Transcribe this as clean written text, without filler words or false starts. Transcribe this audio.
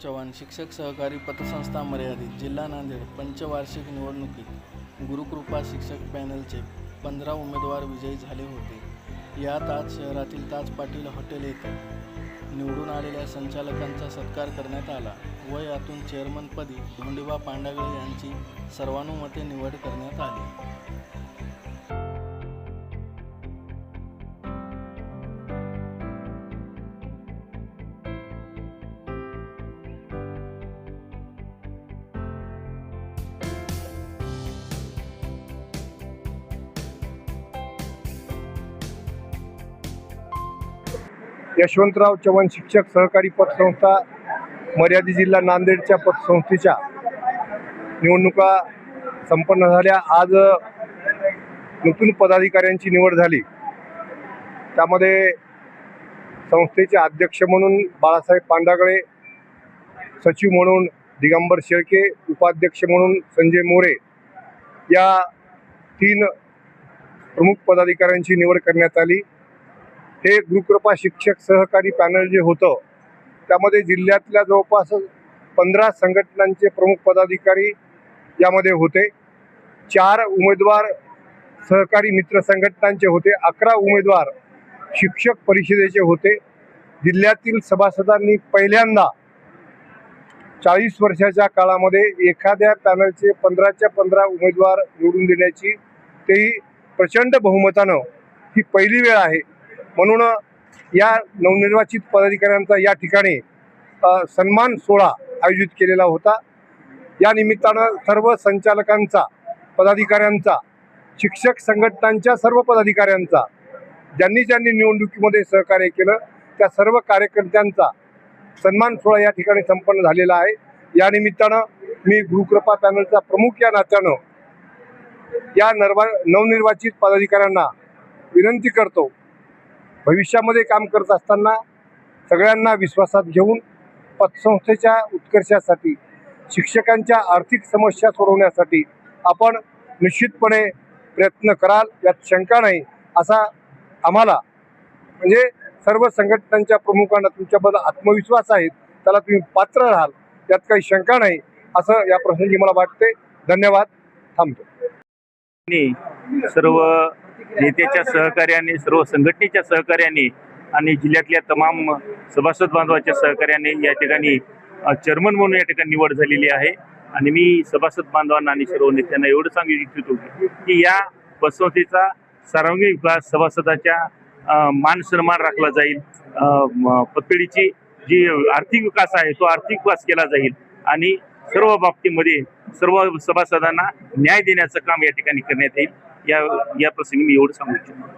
चव्हाण शिक्षक सहकारी पतसंस्था मर्यादित जिल्हा नांदेड पंचवार्षिक निवडणुकीत गुरुकृपा शिक्षक पॅनलचे 15 उमेदवार विजयी झाले होते। यात आज शहरातील ताज पाटील हॉटेल येथे निवडून आलेल्या संचालकांचा सत्कार करण्यात आला व यातून चेअरमनपदी धोंडीबा पांडागळे यांची सर्वानुमते निवड करण्यात आली। यशवंतराव चव्हाण शिक्षक सहकारी पतसंस्था मर्यादित जिल्हा नांदेडच्या पतसंस्थेच्या निवडणुका संपन्न झाल्या। आज नूतन पदाधिकाऱ्यांची निवड झाली। त्यामध्ये संस्थेचे अध्यक्ष म्हणून बाळासाहेब पांडागळे, सचिव म्हणून दिगंबर शेळके, उपाध्यक्ष म्हणून संजय मोरे या 3 प्रमुख पदाधिकाऱ्यांची निवड करण्यात आली। हे गुरुकृपा शिक्षक सहकारी पॅनल जे होतं त्यामध्ये जिल्ह्यातल्या जवळपास 15 संघटनांचे प्रमुख पदाधिकारी यामध्ये होते। 4 उमेदवार सहकारी मित्र संघटनांचे होते। 11 उमेदवार शिक्षक परिषदेचे होते। जिल्ह्यातील सभासदांनी पहिल्यांदा 40 वर्षाच्या काळामध्ये एखाद्या पॅनलचे 15च्या 15 उमेदवार निवडून देण्याची, तेही प्रचंड बहुमतानं, ही पहिली वेळ आहे। म्हणून या नवनिर्वाचित पदाधिकाऱ्यांचा या ठिकाणी सन्मान सोहळा आयोजित केलेला होता। या निमित्तानं सर्व संचालकांचा, पदाधिकाऱ्यांचा, शिक्षक संघटनांच्या सर्व पदाधिकाऱ्यांचा, ज्यांनी निवडणुकीमध्ये सहकार्य केलं त्या सर्व कार्यकर्त्यांचा सन्मान सोहळा या ठिकाणी संपन्न झालेला आहे। या निमित्तानं मी गुरुकृपा पॅनलचा प्रमुख या नात्यानं या नवनिर्वाचित पदाधिकाऱ्यांना विनंती करतो, भविष्यामध्ये काम करत असताना सगळ्यांना विश्वासात घेऊन पतसंस्थेच्या उत्कर्षासाठी, शिक्षकांच्या आर्थिक समस्या सोडवण्यासाठी आपण निश्चितपणे प्रयत्न कराल यात शंका नाही, असा आम्हाला म्हणजे सर्व संघटनांच्या प्रमुखांना तुमच्याबद्दल आत्मविश्वास आहे, त्याला तुम्ही पात्र राहाल यात काही शंका नाही, असं या प्रसंगी मला वाटते। धन्यवाद। थांबतो। सर्व नेत्याच्या सहकार्याने, सर्व संघटनेच्या सहकार्याने आणि जिल्ह्यातल्या तमाम सभासद बांधवाच्या सहकार्याने या ठिकाणी चेअरमन म्हणून या ठिकाणी निवड झालेली आहे। आणि मी सभासद बांधवांना आणि सर्व नेत्यांना एवढं सांगू इच्छितो की या पतसंस्थेचा सर्वांगीण विकास, सभासदाच्या मान सन्मान राखला जाईल, पतपेढीची जी आर्थिक विकास आहे तो आर्थिक विकास केला जाईल आणि सर्व बाबतीमध्ये सर्व सभासदांना न्याय देण्याचं काम या ठिकाणी करण्यात येईल। या प्रसंगी मी एवढं सांगू इच्छितो।